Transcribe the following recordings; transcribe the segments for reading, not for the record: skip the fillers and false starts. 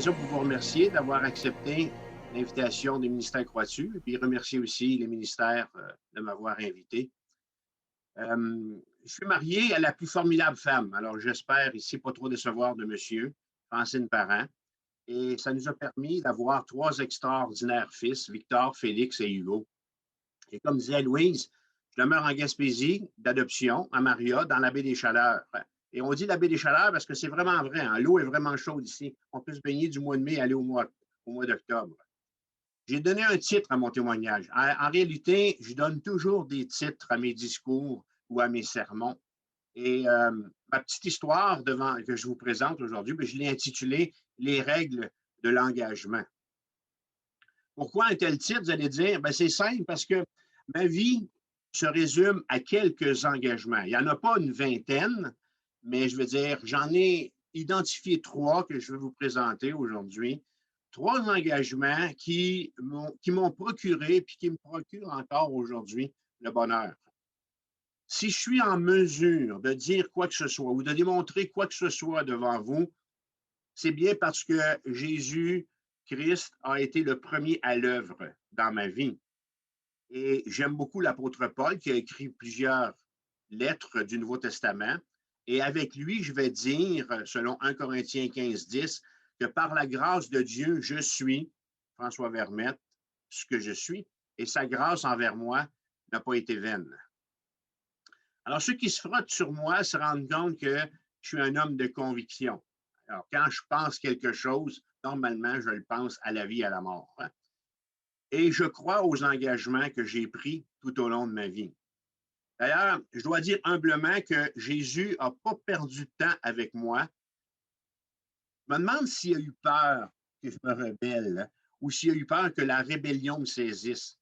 l'occasion pour vous remercier d'avoir accepté l'invitation des ministères Croix-Dessus et puis remercier aussi les ministères de m'avoir invité. Je suis marié à la plus formidable femme. Alors, j'espère ici pas trop décevoir de monsieur, Francine Parent. Et ça nous a permis d'avoir trois extraordinaires fils, Victor, Félix et Hugo. Et comme disait Louise, je demeure en Gaspésie d'adoption à Maria, dans la baie des Chaleurs. Et on dit la baie des Chaleurs parce que c'est vraiment vrai. Hein? L'eau est vraiment chaude ici. On peut se baigner du mois de mai et aller au mois d'octobre. J'ai donné un titre à mon témoignage. En réalité, je donne toujours des titres à mes discours ou à mes sermons. Et ma petite histoire que je vous présente aujourd'hui, je l'ai intitulée « Les règles de l'engagement ». Pourquoi un tel titre, vous allez dire? C'est simple, parce que ma vie se résume à quelques engagements. Il n'y en a pas une vingtaine, mais je veux dire, j'en ai identifié trois que je vais vous présenter aujourd'hui. Trois engagements qui m'ont procuré et qui me procurent encore aujourd'hui le bonheur. Si je suis en mesure de dire quoi que ce soit ou de démontrer quoi que ce soit devant vous, c'est bien parce que Jésus-Christ a été le premier à l'œuvre dans ma vie. Et j'aime beaucoup l'apôtre Paul qui a écrit plusieurs lettres du Nouveau Testament. Et avec lui, je vais dire, selon 1 Corinthiens 15:10, que par la grâce de Dieu, je suis, François Vermette, ce que je suis, et sa grâce envers moi n'a pas été vaine. Alors, ceux qui se frottent sur moi se rendent compte que je suis un homme de conviction. Alors, quand je pense quelque chose, normalement, je le pense à la vie et à la mort. Hein? Et je crois aux engagements que j'ai pris tout au long de ma vie. D'ailleurs, je dois dire humblement que Jésus n'a pas perdu de temps avec moi. Je me demande s'il a eu peur que je me rebelle, hein, ou s'il a eu peur que la rébellion me saisisse.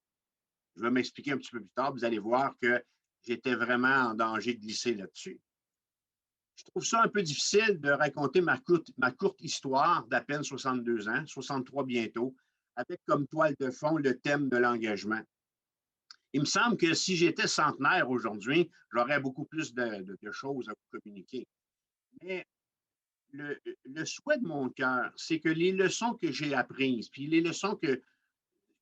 Je vais m'expliquer un petit peu plus tard. Vous allez voir que j'étais vraiment en danger de glisser là-dessus. Je trouve ça un peu difficile de raconter ma courte histoire d'à peine 62 ans, 63 bientôt, avec comme toile de fond le thème de l'engagement. Il me semble que si j'étais centenaire aujourd'hui, j'aurais beaucoup plus de choses à vous communiquer. Mais le souhait de mon cœur, c'est que les leçons que j'ai apprises, puis les leçons que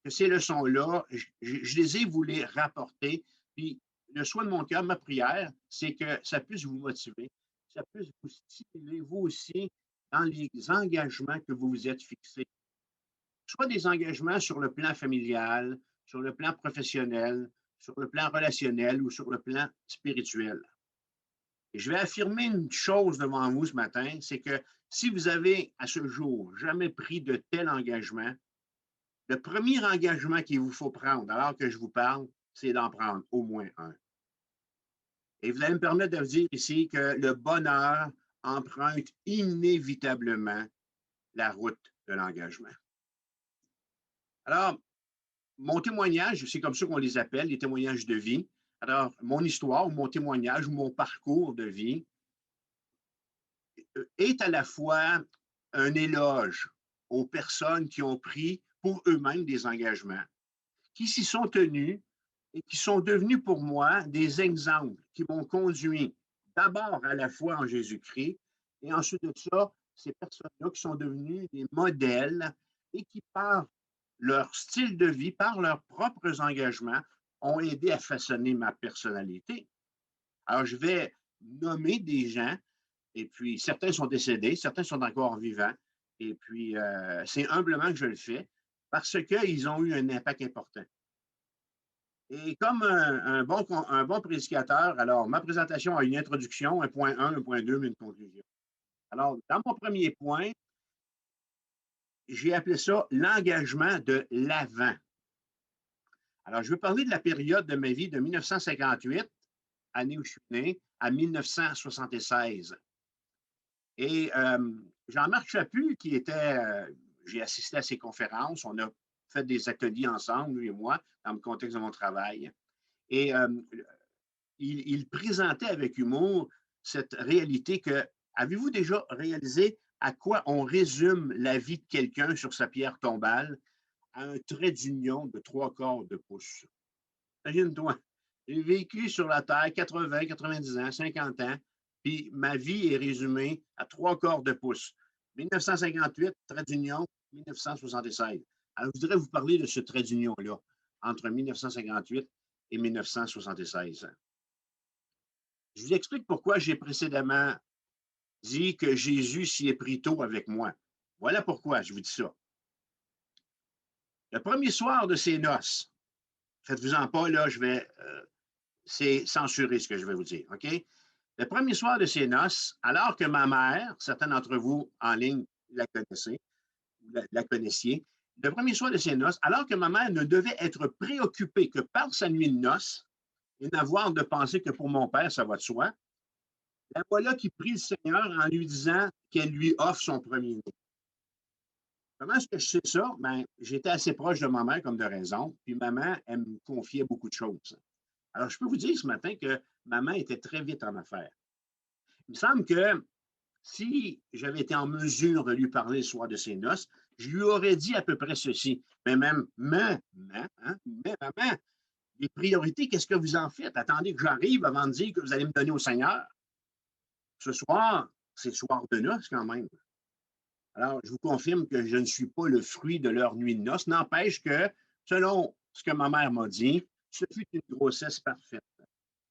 ces leçons-là, je les ai vous les rapporter. Puis le souhait de mon cœur, ma prière, c'est que ça puisse vous motiver, ça puisse vous stimuler, vous aussi, dans les engagements que vous vous êtes fixés. Soit des engagements sur le plan familial, sur le plan professionnel, sur le plan relationnel ou sur le plan spirituel. Et je vais affirmer une chose devant vous ce matin, c'est que si vous avez à ce jour jamais pris de tel engagement, le premier engagement qu'il vous faut prendre alors que je vous parle, c'est d'en prendre au moins un. Et vous allez me permettre de vous dire ici que le bonheur emprunte inévitablement la route de l'engagement. Alors, mon témoignage, c'est comme ça qu'on les appelle, les témoignages de vie. Alors, mon histoire ou mon témoignage ou mon parcours de vie est à la fois un éloge aux personnes qui ont pris pour eux-mêmes des engagements, qui s'y sont tenus et qui sont devenus pour moi des exemples qui m'ont conduit d'abord à la foi en Jésus-Christ et ensuite de ça, ces personnes-là qui sont devenues des modèles et qui, par leur style de vie, par leurs propres engagements, ont aidé à façonner ma personnalité. Alors, je vais nommer des gens, et puis certains sont décédés, certains sont encore vivants, et puis c'est humblement que je le fais, parce qu'ils ont eu un impact important. Et comme un bon prédicateur, alors ma présentation a une introduction, un point 1, un point 2, mais une conclusion. Alors, dans mon premier point, j'ai appelé ça l'engagement de l'avant. Alors, je veux parler de la période de ma vie de 1958, année où je suis né, à 1976. Et Jean-Marc Chaput, qui était, j'ai assisté à ses conférences, on a fait des ateliers ensemble, lui et moi, dans le contexte de mon travail. Et il présentait avec humour cette réalité que, avez-vous déjà réalisé à quoi on résume la vie de quelqu'un sur sa pierre tombale? À un trait d'union de 3/4 de pouce. Imagine-toi, j'ai vécu sur la Terre 80, 90 ans, 50 ans, puis ma vie est résumée à 3/4 de pouce. 1958, trait d'union, 1976. Alors, je voudrais vous parler de ce trait d'union-là, entre 1958 et 1976. Je vous explique pourquoi j'ai précédemment dit que Jésus s'y est pris tôt avec moi. Voilà pourquoi je vous dis ça. Le premier soir de ses noces, faites-vous-en pas, là, c'est censuré ce que je vais vous dire, OK? Le premier soir de ses noces, alors que ma mère, certains d'entre vous en ligne la connaissez, la connaissiez, le premier soir de ses noces, alors que ma mère ne devait être préoccupée que par sa nuit de noces et n'avoir de penser que pour mon père, ça va de soi, la voilà qui prie le Seigneur en lui disant qu'elle lui offre son premier-né. Comment est-ce que je sais ça? Ben, j'étais assez proche de ma mère comme de raison, puis maman, elle me confiait beaucoup de choses. Alors, je peux vous dire ce matin que maman était très vite en affaires. Il me semble que si j'avais été en mesure de lui parler le soir de ses noces, je lui aurais dit à peu près ceci. Mais même, maman, les priorités, qu'est-ce que vous en faites? Attendez que j'arrive avant de dire que vous allez me donner au Seigneur. Ce soir, c'est soir de noces quand même. Alors, je vous confirme que je ne suis pas le fruit de leur nuit de noces. N'empêche que, selon ce que ma mère m'a dit, ce fut une grossesse parfaite.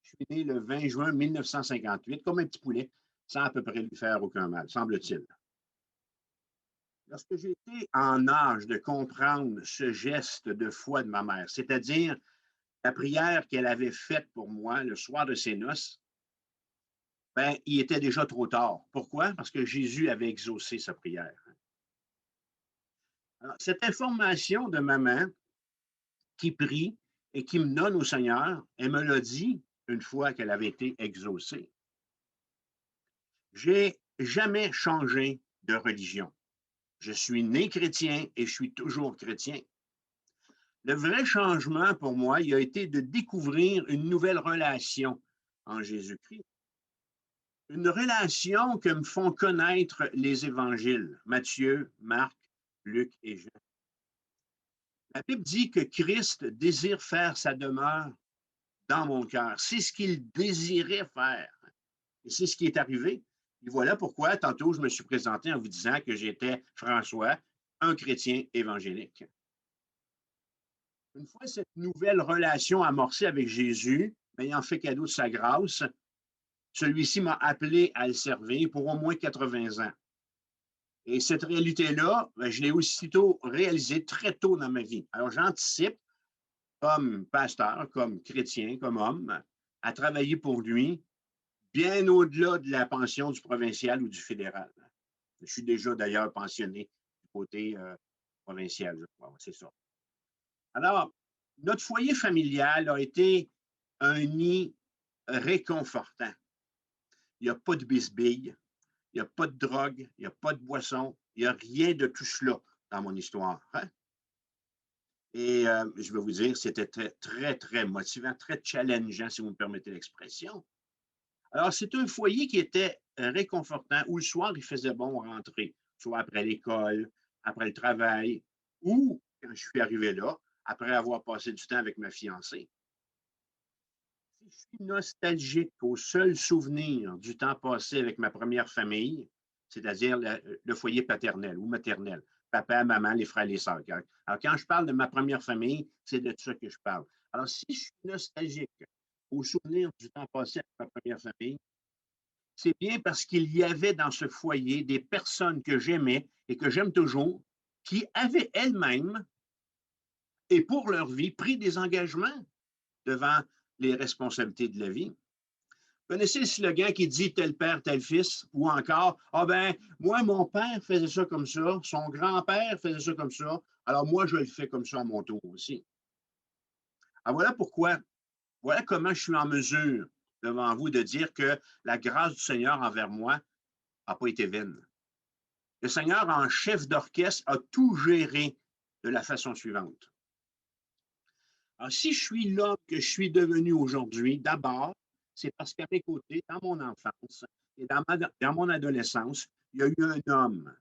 Je suis né le 20 juin 1958, comme un petit poulet, sans à peu près lui faire aucun mal, semble-t-il. Lorsque j'ai été en âge de comprendre ce geste de foi de ma mère, c'est-à-dire la prière qu'elle avait faite pour moi le soir de ses noces, ben, il était déjà trop tard. Pourquoi? Parce que Jésus avait exaucé sa prière. Alors, cette information de maman qui prie et qui me donne au Seigneur, elle me l'a dit une fois qu'elle avait été exaucée. J'ai jamais changé de religion. Je suis né chrétien et je suis toujours chrétien. Le vrai changement pour moi, il a été de découvrir une nouvelle relation en Jésus-Christ. Une relation que me font connaître les évangiles, Matthieu, Marc, Luc et Jean. La Bible dit que Christ désire faire sa demeure dans mon cœur. C'est ce qu'il désirait faire. Et c'est ce qui est arrivé. Et voilà pourquoi, tantôt, je me suis présenté en vous disant que j'étais François, un chrétien évangélique. Une fois cette nouvelle relation amorcée avec Jésus, m'ayant fait cadeau de sa grâce, celui-ci m'a appelé à le servir pour au moins 80 ans. Et cette réalité-là, ben, je l'ai aussitôt réalisée très tôt dans ma vie. Alors, j'anticipe, comme pasteur, comme chrétien, comme homme, à travailler pour lui, bien au-delà de la pension du provincial ou du fédéral. Je suis déjà d'ailleurs pensionné du côté provincial, je crois, c'est ça. Alors, notre foyer familial a été un nid réconfortant. Il n'y a pas de bisbille, il n'y a pas de drogue, il n'y a pas de boisson, il n'y a rien de tout cela dans mon histoire. Hein? Et je vais vous dire, c'était très, très, très motivant, très challengeant, si vous me permettez l'expression. Alors, c'est un foyer qui était réconfortant, où le soir, il faisait bon rentrer, soit après l'école, après le travail, ou, quand je suis arrivé là, après avoir passé du temps avec ma fiancée. Si je suis nostalgique au seul souvenir du temps passé avec ma première famille, c'est-à-dire le foyer paternel ou maternel, papa, maman, les frères, les sœurs. Alors, quand je parle de ma première famille, c'est de ça que je parle. Alors, si je suis nostalgique au souvenir du temps passé avec ma première famille, c'est bien parce qu'il y avait dans ce foyer des personnes que j'aimais et que j'aime toujours, qui avaient elles-mêmes, et pour leur vie, pris des engagements devant les responsabilités de la vie. Vous connaissez le slogan qui dit tel père, tel fils, ou encore, ah ben, moi, mon père faisait ça comme ça, son grand-père faisait ça comme ça, alors moi, je le fais comme ça à mon tour aussi. Alors voilà pourquoi, voilà comment je suis en mesure devant vous de dire que la grâce du Seigneur envers moi n'a pas été vaine. Le Seigneur, en chef d'orchestre, a tout géré de la façon suivante. Alors, si je suis l'homme que je suis devenu aujourd'hui, d'abord, c'est parce qu'à mes côtés, dans mon enfance et dans mon adolescence, il y a eu un homme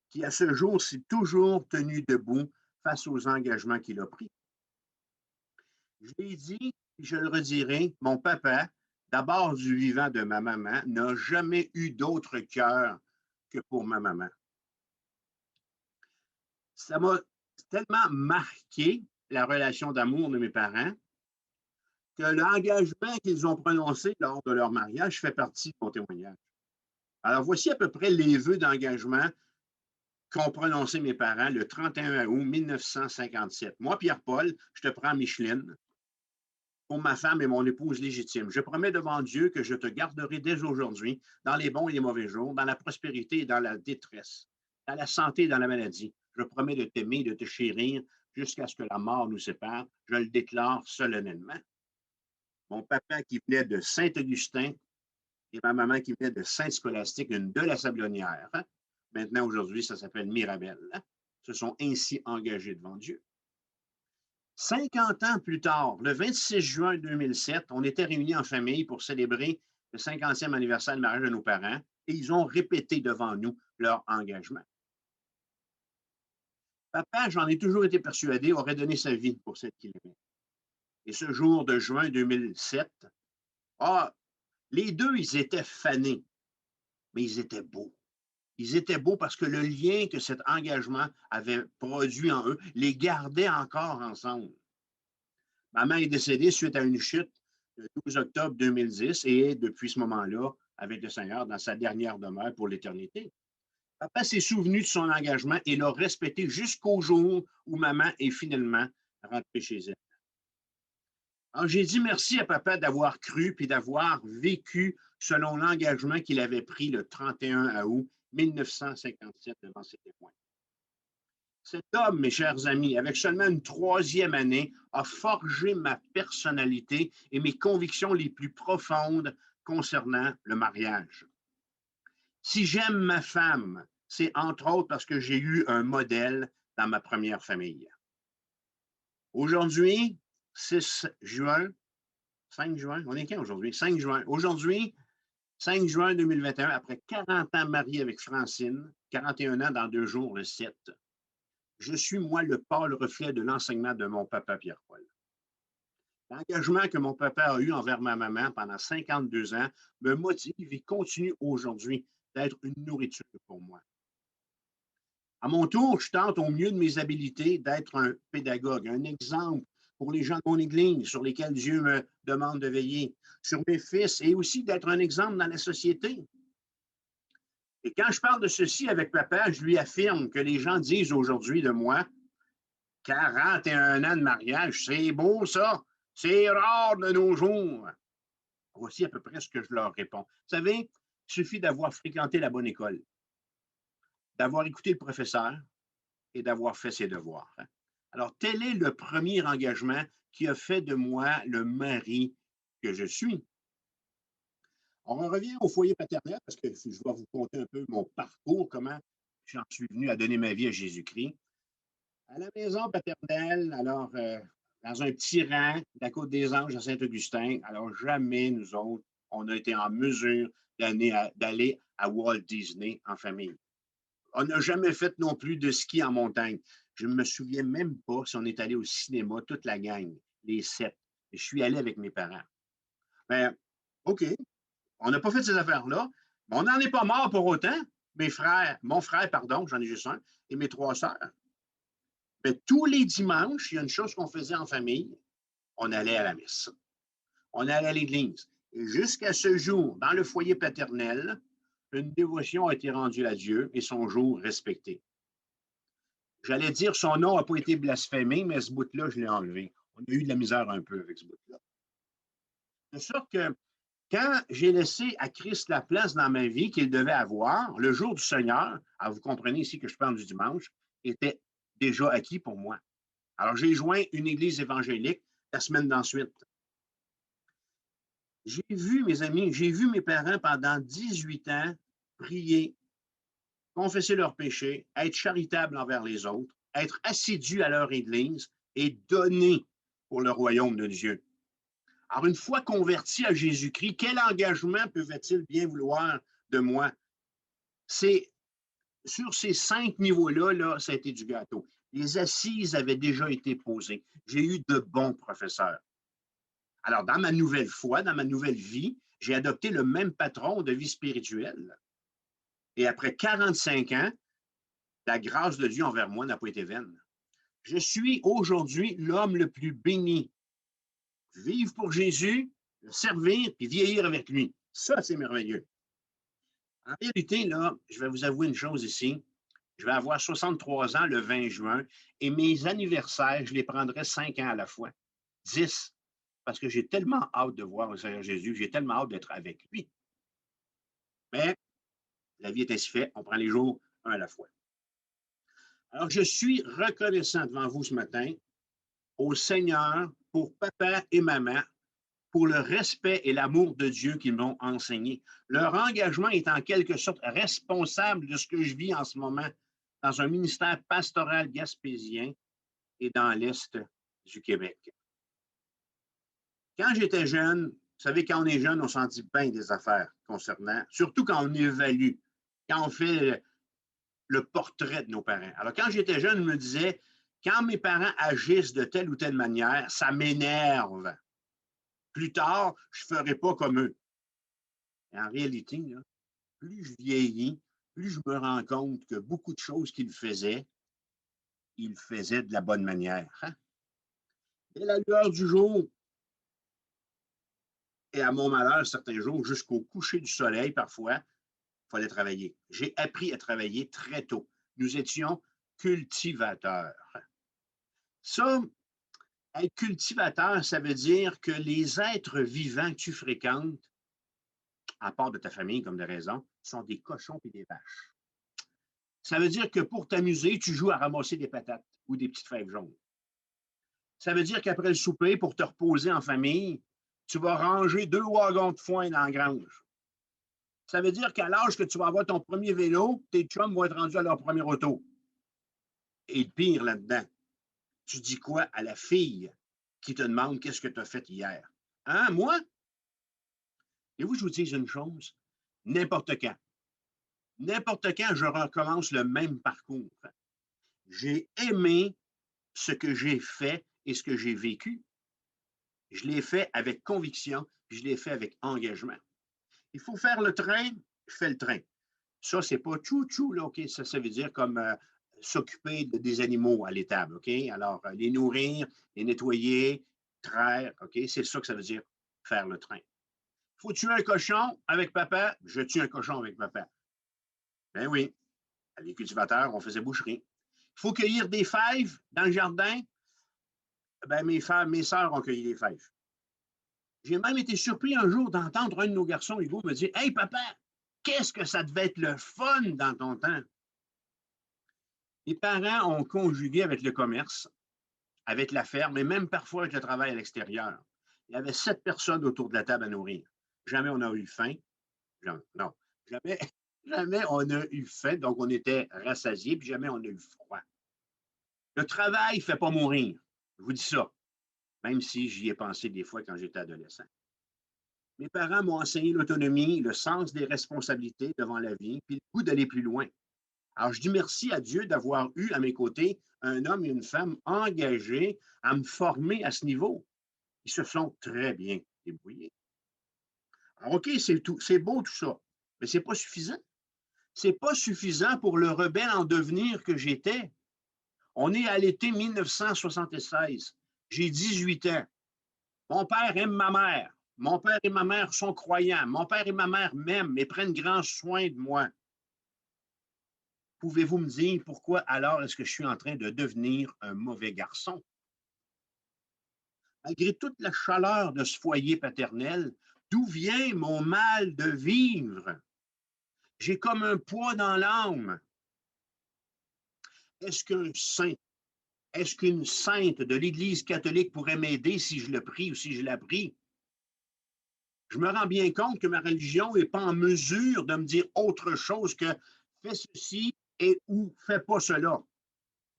qui, à ce jour, s'est toujours tenu debout face aux engagements qu'il a pris. Je l'ai dit, je le redirai, mon papa, d'abord du vivant de ma maman, n'a jamais eu d'autre cœur que pour ma maman. Ça m'a tellement marqué la relation d'amour de mes parents que l'engagement qu'ils ont prononcé lors de leur mariage fait partie de mon témoignage. Alors, voici à peu près les vœux d'engagement qu'ont prononcé mes parents le 31 août 1957. Moi, Pierre-Paul, je te prends Micheline pour ma femme et mon épouse légitime. Je promets devant Dieu que je te garderai dès aujourd'hui dans les bons et les mauvais jours, dans la prospérité et dans la détresse, dans la santé et dans la maladie. Je promets de t'aimer, de te chérir jusqu'à ce que la mort nous sépare. Je le déclare solennellement. Mon papa qui venait de Saint-Augustin et ma maman qui venait de Sainte-Scolastique, une de la Sablonnière. Maintenant, aujourd'hui, ça s'appelle Mirabel. Se sont ainsi engagés devant Dieu. 50 ans plus tard, le 26 juin 2007, on était réunis en famille pour célébrer le 50e anniversaire de mariage de nos parents et ils ont répété devant nous leur engagement. Papa, j'en ai toujours été persuadé, aurait donné sa vie pour celle qu'il aimait. Et ce jour de juin 2007, les deux, ils étaient fanés, mais ils étaient beaux. Ils étaient beaux parce que le lien que cet engagement avait produit en eux les gardait encore ensemble. Maman est décédée suite à une chute le 12 octobre 2010 et est depuis ce moment-là avec le Seigneur dans sa dernière demeure pour l'éternité. Papa s'est souvenu de son engagement et l'a respecté jusqu'au jour où maman est finalement rentrée chez elle. Alors, j'ai dit merci à papa d'avoir cru puis d'avoir vécu selon l'engagement qu'il avait pris le 31 août 1957 devant ses témoins. Cet homme, mes chers amis, avec seulement une troisième année, a forgé ma personnalité et mes convictions les plus profondes concernant le mariage. Si j'aime ma femme, c'est entre autres parce que j'ai eu un modèle dans ma première famille. Aujourd'hui, 6 juin, 5 juin, on est quand aujourd'hui? 5 juin. Aujourd'hui, 5 juin 2021, après 40 ans marié avec Francine, 41 ans dans 2 jours, le 7, je suis, moi, le pâle reflet de l'enseignement de mon papa Pierre-Paul. L'engagement que mon papa a eu envers ma maman pendant 52 ans me motive et continue aujourd'hui d'être une nourriture pour moi. À mon tour, je tente au mieux de mes habiletés d'être un pédagogue, un exemple pour les gens de mon Église sur lesquels Dieu me demande de veiller, sur mes fils et aussi d'être un exemple dans la société. Et quand je parle de ceci avec papa, je lui affirme que les gens disent aujourd'hui de moi, 41 ans de mariage, c'est beau ça, c'est rare de nos jours. Voici à peu près ce que je leur réponds. Vous savez, il suffit d'avoir fréquenté la bonne école, d'avoir écouté le professeur et d'avoir fait ses devoirs. Alors, tel est le premier engagement qui a fait de moi le mari que je suis. On revient au foyer paternel parce que je vais vous conter un peu mon parcours, comment j'en suis venu à donner ma vie à Jésus-Christ. À la maison paternelle, alors, dans un petit rang de la Côte-des-Anges à Saint-Augustin, alors jamais nous autres, on a été en mesure d'aller à Walt Disney en famille. On n'a jamais fait non plus de ski en montagne. Je ne me souviens même pas si on est allé au cinéma, toute la gang, les 7. Je suis allé avec mes parents. Ben, OK, on n'a pas fait ces affaires-là, mais on n'en est pas mort pour autant. Mon frère, pardon, j'en ai juste un, et mes 3 sœurs. Mais tous les dimanches, il y a une chose qu'on faisait en famille, on allait à la messe. On allait à l'église. Et jusqu'à ce jour, dans le foyer paternel, une dévotion a été rendue à Dieu et son jour respecté. J'allais dire son nom n'a pas été blasphémé, mais ce bout-là, je l'ai enlevé. On a eu de la misère un peu avec ce bout-là. De sorte que quand j'ai laissé à Christ la place dans ma vie qu'il devait avoir, le jour du Seigneur, alors vous comprenez ici que je parle du dimanche, était déjà acquis pour moi. Alors, j'ai joint une église évangélique la semaine d'ensuite. J'ai vu, mes amis, j'ai vu mes parents pendant 18 ans prier, confesser leurs péchés, être charitables envers les autres, être assidus à leur église et donner pour le royaume de Dieu. Alors, une fois converti à Jésus-Christ, quel engagement pouvait-il bien vouloir de moi? C'est sur ces 5 niveaux-là, là, ça a été du gâteau. Les assises avaient déjà été posées. J'ai eu de bons professeurs. Alors, dans ma nouvelle foi, dans ma nouvelle vie, j'ai adopté le même patron de vie spirituelle. Et après 45 ans, La grâce de Dieu envers moi n'a pas été vaine. Je suis aujourd'hui l'homme le plus béni. Vivre pour Jésus, le servir, puis vieillir avec lui. Ça, c'est merveilleux. En réalité, là, je vais vous avouer une chose ici. Je vais avoir 63 ans le 20 juin et mes anniversaires, je les prendrai 5 ans à la fois. 10. Parce que j'ai tellement hâte de voir le Seigneur Jésus, j'ai tellement hâte d'être avec lui. Mais la vie est ainsi faite, on prend les jours un à la fois. Alors, je suis reconnaissant devant vous ce matin au Seigneur pour papa et maman, pour le respect et l'amour de Dieu qu'ils m'ont enseigné. Leur engagement est en quelque sorte responsable de ce que je vis en ce moment dans un ministère pastoral gaspésien et dans l'Est du Québec. Quand j'étais jeune, vous savez, quand on est jeune, on s'en dit bien des affaires concernant, surtout quand on évalue, quand on fait le portrait de nos parents. Alors, quand j'étais jeune, je me disais, quand mes parents agissent de telle ou telle manière, ça m'énerve. Plus tard, je ne ferai pas comme eux. Et en réalité, là, plus je vieillis, plus je me rends compte que beaucoup de choses qu'ils faisaient de la bonne manière. Hein? Et la lueur du jour, et à mon malheur, certains jours, jusqu'au coucher du soleil, parfois, il fallait travailler. J'ai appris à travailler très tôt. Nous étions cultivateurs. Ça, être cultivateur, ça veut dire que les êtres vivants que tu fréquentes, à part de ta famille, comme de raison, sont des cochons et des vaches. Ça veut dire que pour t'amuser, tu joues à ramasser des patates ou des petites fèves jaunes. Ça veut dire qu'après le souper, pour te reposer en famille, tu vas ranger 2 wagons de foin dans la grange. Ça veut dire qu'à l'âge que tu vas avoir ton premier vélo, tes chums vont être rendus à leur premier auto. Et le pire là-dedans, tu dis quoi à la fille qui te demande qu'est-ce que tu as fait hier? Hein, moi? Et vous, je vous dis une chose, n'importe quand, je recommence le même parcours. J'ai aimé ce que j'ai fait et ce que j'ai vécu. Je l'ai fait avec conviction, puis je l'ai fait avec engagement. Il faut faire le train, je fais le train. Ça, c'est pas tchou-tchou, là, OK? Ça veut dire comme s'occuper des animaux à l'étable, OK? Alors, les nourrir, les nettoyer, traire, OK? C'est ça que ça veut dire, faire le train. Faut tuer un cochon avec papa, je tue un cochon avec papa. Ben oui, les cultivateurs, on faisait boucherie. Il faut cueillir des fèves dans le jardin, ben mes sœurs ont cueilli des fèves. J'ai même été surpris un jour d'entendre un de nos garçons, Hugo, me dire « Hey, papa, qu'est-ce que ça devait être le fun dans ton temps? » Les parents ont conjugué avec le commerce, avec la ferme et même parfois avec le travail à l'extérieur. Il y avait 7 personnes autour de la table à nourrir. Jamais on a eu faim. Non, jamais on a eu faim, donc on était rassasiés, puis jamais on a eu froid. Le travail ne fait pas mourir. Je vous dis ça, même si j'y ai pensé des fois quand j'étais adolescent. Mes parents m'ont enseigné l'autonomie, le sens des responsabilités devant la vie, puis le goût d'aller plus loin. Alors, je dis merci à Dieu d'avoir eu à mes côtés un homme et une femme engagés à me former à ce niveau. Ils se sont très bien débrouillés. Alors, OK, c'est beau tout ça, mais ce n'est pas suffisant. Ce n'est pas suffisant pour le rebelle en devenir que j'étais. On est à l'été 1976. J'ai 18 ans. Mon père aime ma mère. Mon père et ma mère sont croyants. Mon père et ma mère m'aiment et prennent grand soin de moi. Pouvez-vous me dire pourquoi alors est-ce que je suis en train de devenir un mauvais garçon? Malgré toute la chaleur de ce foyer paternel, d'où vient mon mal de vivre? J'ai comme un poids dans l'âme. Est-ce qu'un saint, est-ce qu'une sainte de l'Église catholique pourrait m'aider si je le prie ou si je la prie? Je me rends bien compte que ma religion n'est pas en mesure de me dire autre chose que fais ceci et ou fais pas cela.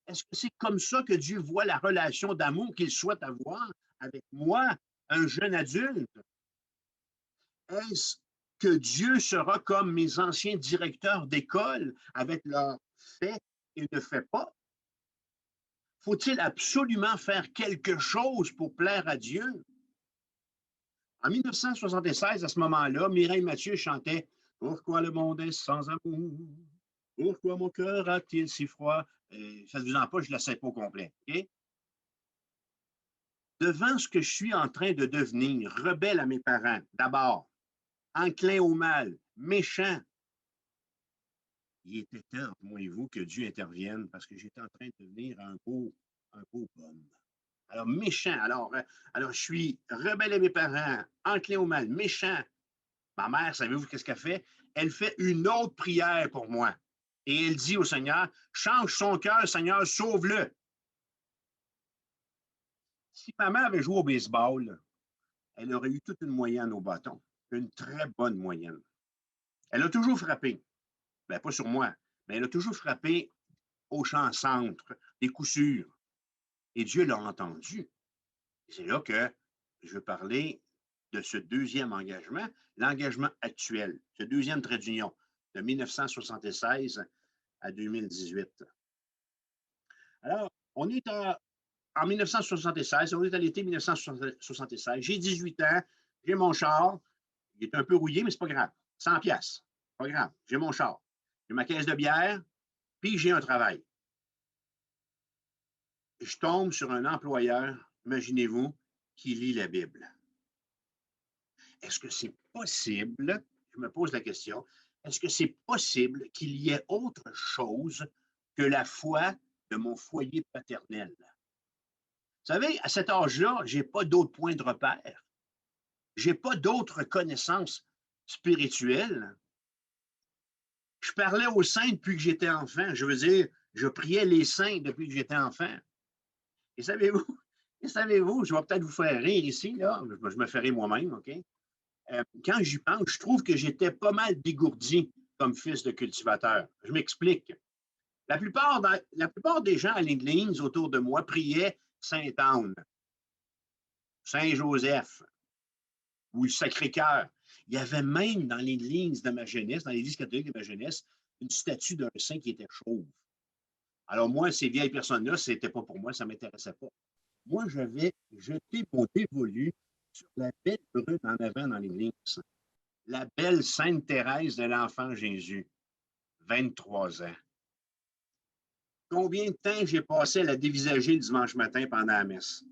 Est-ce que c'est comme ça que Dieu voit la relation d'amour qu'il souhaite avoir avec moi, un jeune adulte? Est-ce que Dieu sera comme mes anciens directeurs d'école avec leur fait et ne fait pas? Faut-il absolument faire quelque chose pour plaire à Dieu? En 1976, à ce moment-là, Mireille Mathieu chantait « Pourquoi le monde est sans amour? Pourquoi mon cœur a-t-il si froid? Faites-vous-en pas, je ne la sais pas au complet. OK? Devant ce que je suis en train de devenir, rebelle à mes parents, d'abord, enclin au mal, méchant, il était temps, moi et vous, que Dieu intervienne parce que j'étais en train de devenir un beau bonhomme. Alors, méchant. Alors, je suis rebelle à mes parents, enclin au mal, méchant. Ma mère, savez-vous qu'est-ce qu'elle fait? Elle fait une autre prière pour moi. Et elle dit au Seigneur, change son cœur, Seigneur, sauve-le. Si ma mère avait joué au baseball, elle aurait eu toute une moyenne au bâton, une très bonne moyenne. Elle a toujours frappé. Ben, pas sur moi, mais elle a toujours frappé au champ centre, des coups sûrs. Et Dieu l'a entendu. C'est là que je veux parler de ce deuxième engagement, l'engagement actuel, ce deuxième trait d'union de 1976 à 2018. Alors, on est en 1976, on est à l'été 1976, j'ai 18 ans, j'ai mon char, il est un peu rouillé, mais c'est pas grave, 100 pièces, pas grave, j'ai mon char, j'ai ma caisse de bière, puis j'ai un travail. Je tombe sur un employeur, imaginez-vous, qui lit la Bible. Est-ce que c'est possible, je me pose la question, est-ce que c'est possible qu'il y ait autre chose que la foi de mon foyer paternel? Vous savez, à cet âge-là, je n'ai pas d'autres points de repère. Je n'ai pas d'autres connaissances spirituelles. Je parlais aux saints depuis que j'étais enfant. Je veux dire, je priais les saints depuis que j'étais enfant. Et savez-vous, je vais peut-être vous faire rire ici, là, je me ferai moi-même, OK? Quand j'y pense, je trouve que j'étais pas mal dégourdi comme fils de cultivateur. Je m'explique. La plupart des gens à l'église autour de moi priaient Sainte-Anne, Saint-Joseph ou le Sacré-Cœur. Il y avait même dans l'église de ma jeunesse, dans l'église catholique de ma jeunesse, une statue d'un saint qui était chauve. Alors moi, ces vieilles personnes-là, c'était pas pour moi, ça m'intéressait pas. Moi, j'avais jeté mon dévolu sur la belle brune en avant dans l'église. La belle Sainte Thérèse de l'Enfant Jésus, 23 ans. Combien de temps j'ai passé à la dévisager le dimanche matin pendant la messe?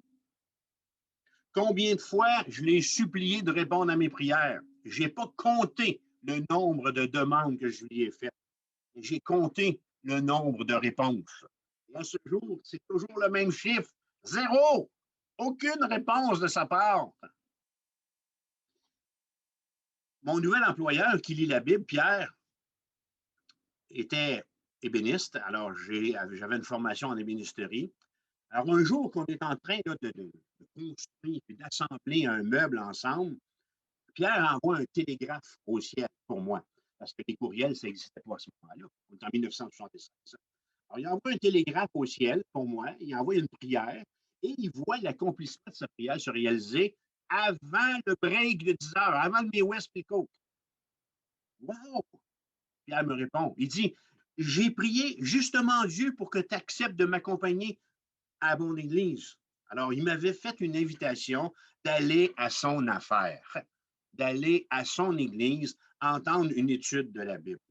Combien de fois je l'ai supplié de répondre à mes prières? Je n'ai pas compté le nombre de demandes que je lui ai faites. J'ai compté le nombre de réponses. Et à ce jour, c'est toujours le même chiffre. Zéro! Aucune réponse de sa part. Mon nouvel employeur qui lit la Bible, Pierre, était ébéniste. Alors, j'avais une formation en ébénisterie. Alors, un jour qu'on est en train là, de construire et d'assembler un meuble ensemble, Pierre envoie un télégraphe au ciel pour moi, parce que les courriels, ça n'existait pas à ce moment-là. On est en 1976. Alors, il envoie un télégraphe au ciel pour moi, il envoie une prière et il voit l'accomplissement de sa prière se réaliser avant le break de 10 heures, avant le Midwest Pico. Wow! Pierre me répond, il dit, j'ai prié justement Dieu pour que tu acceptes de m'accompagner à mon église. Alors, il m'avait fait une invitation d'aller à son affaire, d'aller à son église entendre une étude de la Bible.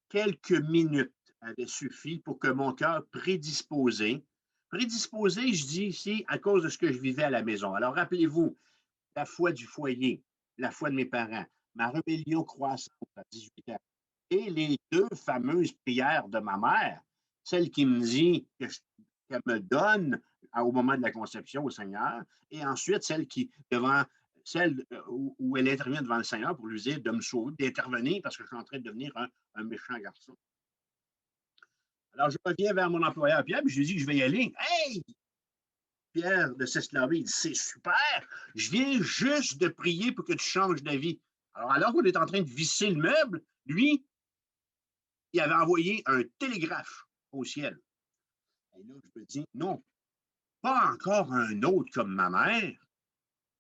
Quelques minutes avaient suffi pour que mon cœur prédisposé, je dis ici à cause de ce que je vivais à la maison. Alors, rappelez-vous, la foi du foyer, la foi de mes parents, ma rébellion croissante à 18 ans et les deux fameuses prières de ma mère, celle qui me dit qu'elle me donne au moment de la conception au Seigneur, et ensuite celle où elle intervient devant le Seigneur pour lui dire de me sauver, d'intervenir parce que je suis en train de devenir un méchant garçon. Alors, je reviens vers mon employeur Pierre, puis je lui dis que je vais y aller. Hey! Pierre de Sesclavie, il dit c'est super, je viens juste de prier pour que tu changes d'avis. Alors qu'on est en train de visser le meuble, lui, il avait envoyé un télégraphe au ciel. Et là, je me dis, non, pas encore un autre comme ma mère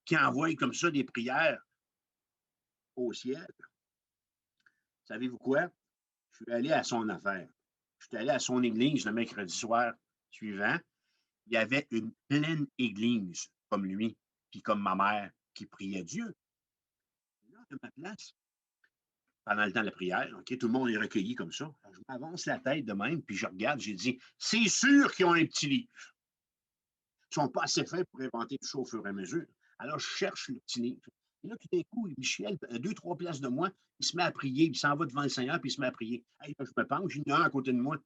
qui envoie comme ça des prières au ciel. Savez-vous quoi? Je suis allé à son affaire. Je suis allé à son église le mercredi soir suivant. Il y avait une pleine église comme lui, puis comme ma mère qui priait Dieu. Là, de ma place, pendant le temps de la prière. OK, tout le monde est recueilli comme ça. Alors, je m'avance la tête de même, puis je regarde, j'ai dit, c'est sûr qu'ils ont un petit livre. Ils ne sont pas assez faits pour inventer tout ça au fur et à mesure. Alors, je cherche le petit livre. Et là, tout d'un coup, Michel, à 2, 3 places de moi, il se met à prier, il s'en va devant le Seigneur, puis il se met à prier. Hey, là, je me penche, il y en a un à côté de moi.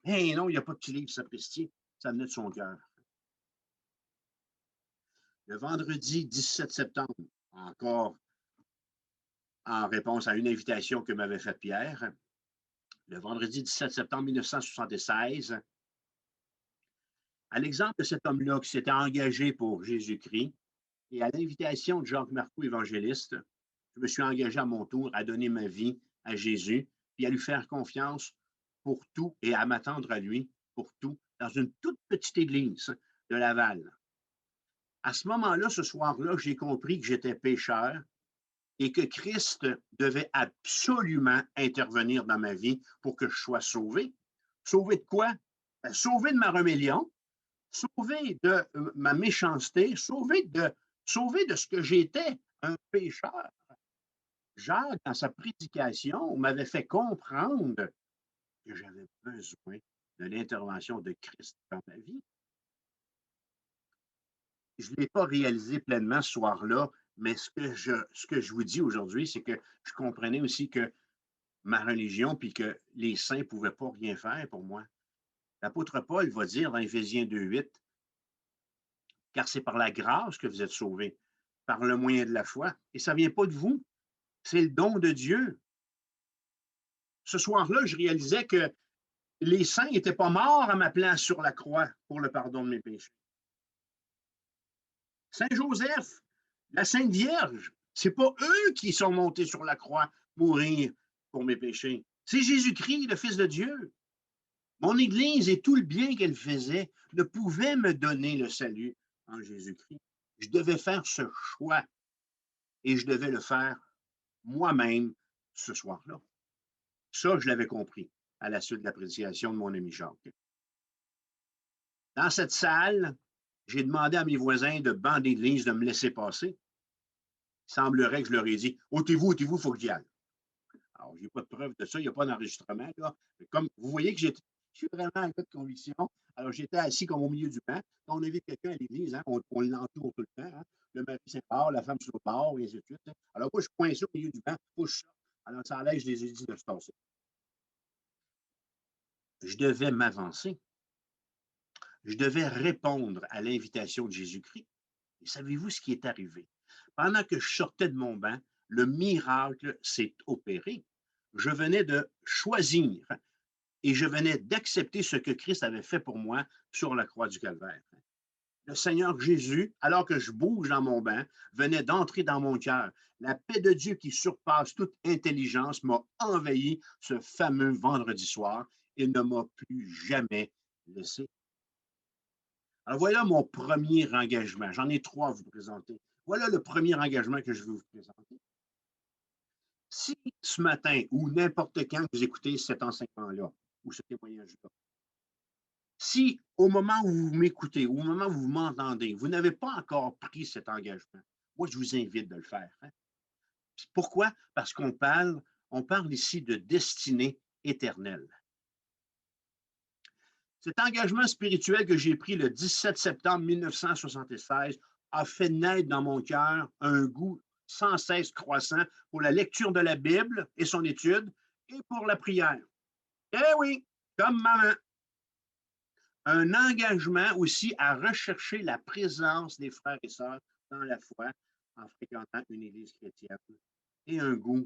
Hey, non, il n'y a pas de petit livre, sapristi. Ça venait de son cœur. Le vendredi 17 septembre, encore en réponse à une invitation que m'avait faite Pierre, le vendredi 17 septembre 1976, à l'exemple de cet homme-là qui s'était engagé pour Jésus-Christ et à l'invitation de Jacques Marcoux, évangéliste, je me suis engagé à mon tour à donner ma vie à Jésus, puis à lui faire confiance pour tout et à m'attendre à lui pour tout dans une toute petite église de Laval. À ce moment-là, ce soir-là, j'ai compris que j'étais pécheur et que Christ devait absolument intervenir dans ma vie pour que je sois sauvé. Sauvé de quoi? Sauvé de ma rébellion, sauvé de ma méchanceté, sauvé de ce que j'étais, un pécheur. Jacques, dans sa prédication, m'avait fait comprendre que j'avais besoin de l'intervention de Christ dans ma vie. Je ne l'ai pas réalisé pleinement ce soir-là, mais ce que je vous dis aujourd'hui, c'est que je comprenais aussi que ma religion, puis que les saints ne pouvaient pas rien faire pour moi. L'apôtre Paul va dire dans Éphésiens 2,8, car c'est par la grâce que vous êtes sauvés, par le moyen de la foi. Et ça ne vient pas de vous, c'est le don de Dieu. Ce soir-là, je réalisais que les saints n'étaient pas morts à ma place sur la croix pour le pardon de mes péchés. Saint Joseph, la Sainte Vierge, ce n'est pas eux qui sont montés sur la croix mourir pour mes péchés. C'est Jésus-Christ, le Fils de Dieu. Mon Église et tout le bien qu'elle faisait ne pouvaient me donner le salut en Jésus-Christ. Je devais faire ce choix et je devais le faire moi-même ce soir-là. Ça, je l'avais compris à la suite de la prédication de mon ami Jacques. Dans cette salle, j'ai demandé à mes voisins de banc d'église de me laisser passer. Il semblerait que je leur ai dit « ôtez-vous, il faut que j'y aille ». Alors, je n'ai pas de preuve de ça, il n'y a pas d'enregistrement. Comme vous voyez que je suis vraiment un gars de conviction. Alors, j'étais assis comme au milieu du banc. Quand on invite quelqu'un à l'église, hein, on l'entoure tout le temps. Hein. Le mari sépare, la femme sur le bord, et ainsi de suite. Hein. Alors, moi, je suis coincé au milieu du banc, push ça. Alors, ça allait, je les ai dit de se tasser. Je devais m'avancer. Je devais répondre à l'invitation de Jésus-Christ. Et savez-vous ce qui est arrivé? Pendant que je sortais de mon banc, le miracle s'est opéré. Je venais de choisir et je venais d'accepter ce que Christ avait fait pour moi sur la croix du Calvaire. Le Seigneur Jésus, alors que je bouge dans mon banc, venait d'entrer dans mon cœur. La paix de Dieu qui surpasse toute intelligence m'a envahi ce fameux vendredi soir et ne m'a plus jamais laissé. Alors voilà mon premier engagement. J'en ai 3 à vous présenter. Voilà le premier engagement que je veux vous présenter. Si ce matin ou n'importe quand vous écoutez cet enseignement-là ou ce témoignage-là, si au moment où vous m'écoutez, au moment où vous m'entendez, vous n'avez pas encore pris cet engagement, moi, je vous invite de le faire. Hein. Pourquoi? Parce on parle ici de destinée éternelle. Cet engagement spirituel que j'ai pris le 17 septembre 1976 a fait naître dans mon cœur un goût sans cesse croissant pour la lecture de la Bible et son étude et pour la prière. Eh oui, comme maman. Un engagement aussi à rechercher la présence des frères et sœurs dans la foi en fréquentant une église chrétienne et un goût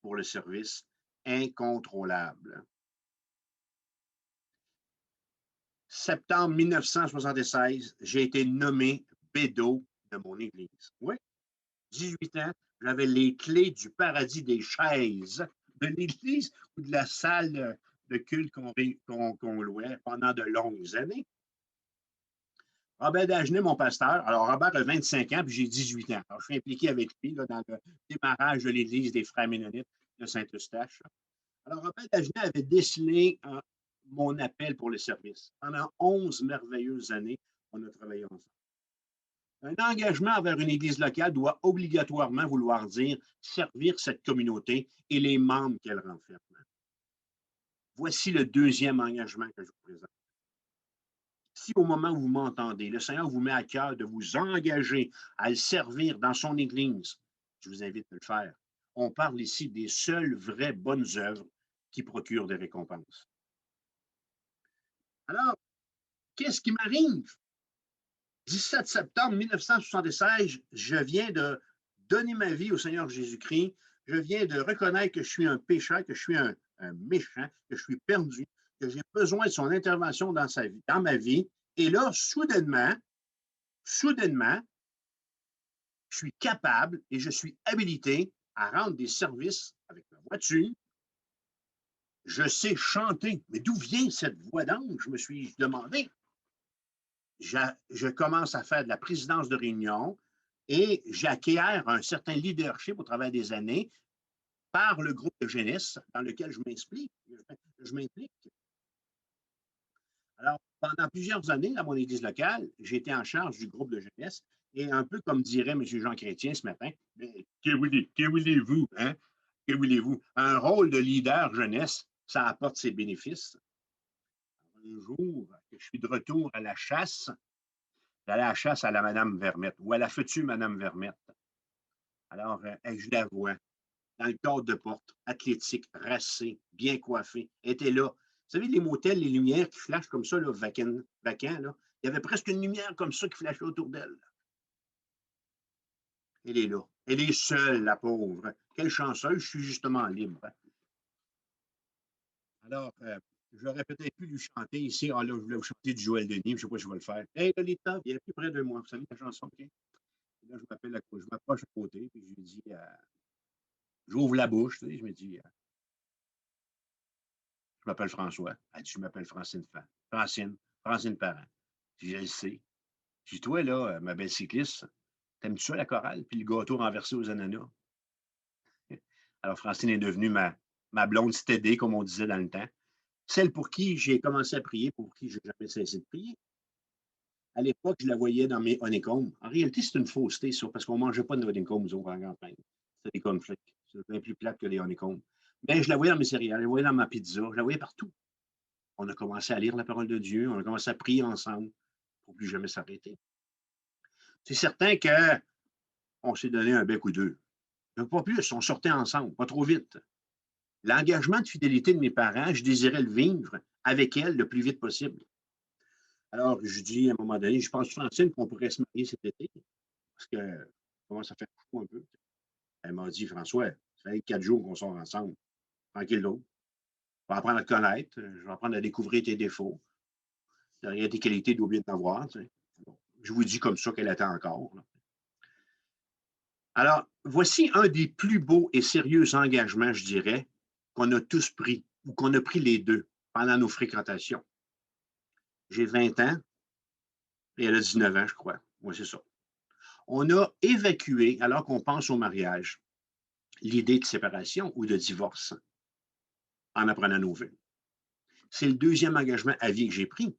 pour le service incontrôlable. Septembre 1976, j'ai été nommé bédo de mon église. Oui, 18 ans, j'avais les clés du paradis des chaises de l'église ou de la salle de culte qu'on louait pendant de longues années. Robert Dagenet, mon pasteur. Alors, Robert a 25 ans, puis j'ai 18 ans. Alors, je suis impliqué avec lui là, dans le démarrage de l'Église des Frères Ménonites de Saint-Eustache. Alors, Robert Dagenet avait décelé mon appel pour le service. Pendant 11 merveilleuses années, on a travaillé ensemble. Un engagement envers une église locale doit obligatoirement vouloir dire servir cette communauté et les membres qu'elle renferme. Voici le deuxième engagement que je vous présente. Si au moment où vous m'entendez, le Seigneur vous met à cœur de vous engager à le servir dans son Église, je vous invite à le faire. On parle ici des seules vraies bonnes œuvres qui procurent des récompenses. Alors, qu'est-ce qui m'arrive? 17 septembre 1976, je viens de donner ma vie au Seigneur Jésus-Christ. Je viens de reconnaître que je suis un pécheur, que je suis un méchant, que je suis perdu, que j'ai besoin de son intervention dans ma vie. Et là, soudainement, je suis capable et je suis habilité à rendre des services avec ma voiture. Je sais chanter. Mais d'où vient cette voix d'ange? Je me suis demandé. Je commence à faire de la présidence de réunion et j'acquiers un certain leadership au travers des années par le groupe de jeunesse dans lequel je m'implique. Alors, pendant plusieurs années, dans mon église locale, j'étais en charge du groupe de jeunesse et un peu comme dirait M. Jean Chrétien ce matin, mais que voulez-vous, hein? Que voulez-vous? Un rôle de leader jeunesse, ça apporte ses bénéfices. Un jour que je suis de retour à la chasse, j'allais à la chasse à la Madame Vermette ou à la future Madame Vermette. Alors, je la vois dans le cadre de porte, athlétique, racée, bien coiffée, elle était là. Vous savez, les motels, les lumières qui flashent comme ça, là, vacants, là, il y avait presque une lumière comme ça qui flashait autour d'elle. Elle est là. Elle est seule, la pauvre. Quelle chanceuse, je suis justement libre. Alors, j'aurais peut-être pu lui chanter ici. Ah là, je voulais vous chanter du Joël Denis, je ne sais pas si je vais le faire. Hey, Lolita, viens plus près de moi. Vous savez la chanson, OK? Là, je m'approche à côté, puis je lui dis, j'ouvre la bouche, tu sais, je me dis, je m'appelle François. Elle dit, je m'appelle Francine Francine Parent. Je le sais. Je dis, toi, là, ma belle cycliste, t'aimes-tu ça, la chorale? Puis le gâteau renversé aux ananas. Alors, Francine est devenue ma blonde stédée, comme on disait dans le temps. Celle pour qui j'ai commencé à prier, pour qui je n'ai jamais cessé de prier. À l'époque, je la voyais dans mes honeycombs. En réalité, c'est une fausseté, ça, parce qu'on ne mangeait pas de honeycombs, nous autres, en campagne. C'était des cornflakes. C'était bien plus plate que les honeycombs. Mais je la voyais dans mes céréales, je la voyais dans ma pizza, je la voyais partout. On a commencé à lire la parole de Dieu, on a commencé à prier ensemble pour plus jamais s'arrêter. C'est certain qu'on s'est donné un bec ou deux. Mais pas plus, on sortait ensemble, pas trop vite. L'engagement de fidélité de mes parents, je désirais le vivre avec elle le plus vite possible. Alors, je dis à un moment donné, je pense, Francine, qu'on pourrait se marier cet été, parce que comment ça fait fou un peu. Elle m'a dit, François, ça fait 4 jours qu'on sort ensemble. Tranquille l'autre. Je vais apprendre à te connaître, je vais apprendre à découvrir tes défauts. Il y a tes qualités d'oublier de t'avoir. Tu sais. Bon, je vous dis comme ça qu'elle attend encore. Là. Alors, voici un des plus beaux et sérieux engagements, je dirais, qu'on a tous pris, ou qu'on a pris les deux pendant nos fréquentations. J'ai 20 ans et elle a 19 ans, je crois. Oui, c'est ça. On a évacué, alors qu'on pense au mariage, l'idée de séparation ou de divorce en apprenant nos vœux. C'est le deuxième engagement à vie que j'ai pris.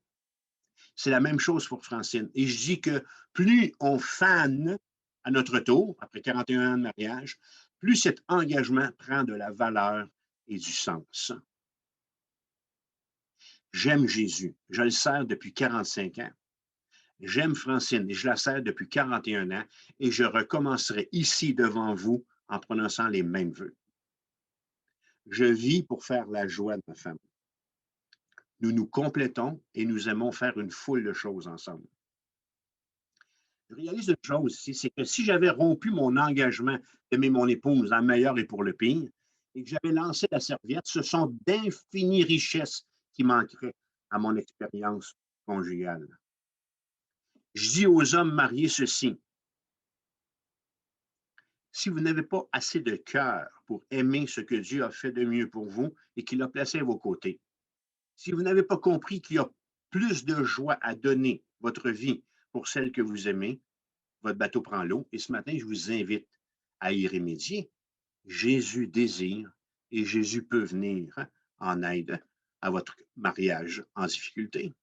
C'est la même chose pour Francine. Et je dis que plus on fane à notre tour, après 41 ans de mariage, plus cet engagement prend de la valeur et du sens. J'aime Jésus. Je le sers depuis 45 ans. J'aime Francine et je la sers depuis 41 ans et je recommencerai ici devant vous en prononçant les mêmes vœux. Je vis pour faire la joie de ma femme. Nous nous complétons et nous aimons faire une foule de choses ensemble. Je réalise une chose ici, c'est que si j'avais rompu mon engagement d'aimer mon épouse dans le meilleur et pour le pire, et que j'avais lancé la serviette, ce sont d'infinies richesses qui manqueraient à mon expérience conjugale. Je dis aux hommes mariés ceci, si vous n'avez pas assez de cœur pour aimer ce que Dieu a fait de mieux pour vous et qu'il a placé à vos côtés, si vous n'avez pas compris qu'il y a plus de joie à donner votre vie pour celle que vous aimez, votre bateau prend l'eau. Et ce matin, je vous invite à y remédier. Jésus désire et Jésus peut venir en aide à votre mariage en difficulté.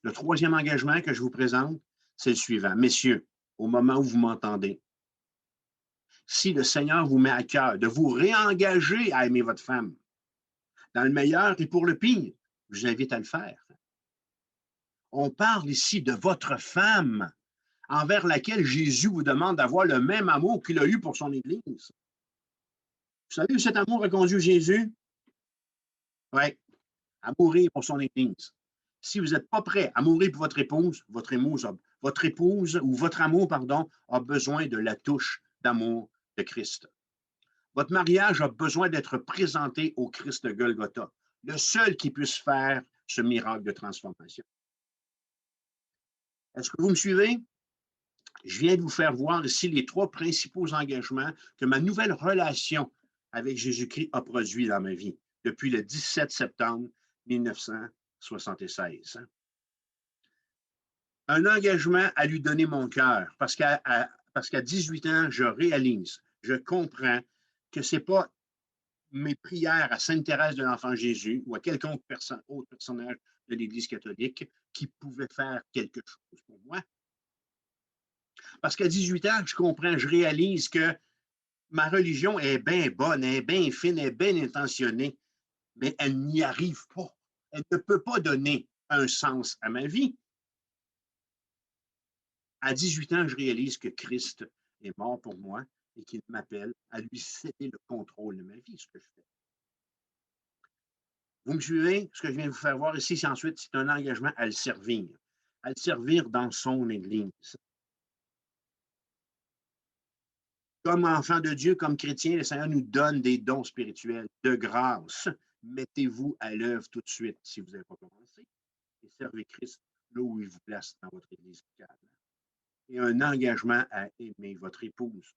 Le troisième engagement que je vous présente, c'est le suivant. Messieurs, au moment où vous m'entendez. Si le Seigneur vous met à cœur de vous réengager à aimer votre femme, dans le meilleur et pour le pire, je vous invite à le faire. On parle ici de votre femme, envers laquelle Jésus vous demande d'avoir le même amour qu'il a eu pour son Église. Vous savez où cet amour a conduit Jésus? Oui, à mourir pour son Église. Si vous n'êtes pas prêt à mourir pour votre épouse ou votre amour, pardon, a besoin de la touche d'amour de Christ. Votre mariage a besoin d'être présenté au Christ de Golgotha, le seul qui puisse faire ce miracle de transformation. Est-ce que vous me suivez? Je viens de vous faire voir ici les 3 principaux engagements que ma nouvelle relation avec Jésus-Christ a produits dans ma vie depuis le 17 septembre 1976. Un engagement à lui donner mon cœur, parce qu'à 18 ans, je réalise, je comprends que ce n'est pas mes prières à Sainte Thérèse de l'Enfant Jésus ou à quelconque autre personnage de l'Église catholique qui pouvait faire quelque chose pour moi. Parce qu'à 18 ans, je comprends, je réalise que ma religion est bien bonne, elle est bien fine, elle est bien intentionnée, mais elle n'y arrive pas. Elle ne peut pas donner un sens à ma vie. À 18 ans, je réalise que Christ est mort pour moi et qu'il m'appelle à lui céder le contrôle de ma vie, ce que je fais. Vous me suivez? Ce que je viens de vous faire voir ici, ensuite, c'est un engagement à le servir dans son Église. Comme enfant de Dieu, comme chrétien, le Seigneur nous donne des dons spirituels de grâce. Mettez-vous à l'œuvre tout de suite si vous n'avez pas commencé et servez Christ là où il vous place dans votre Église locale. Et un engagement à aimer votre épouse,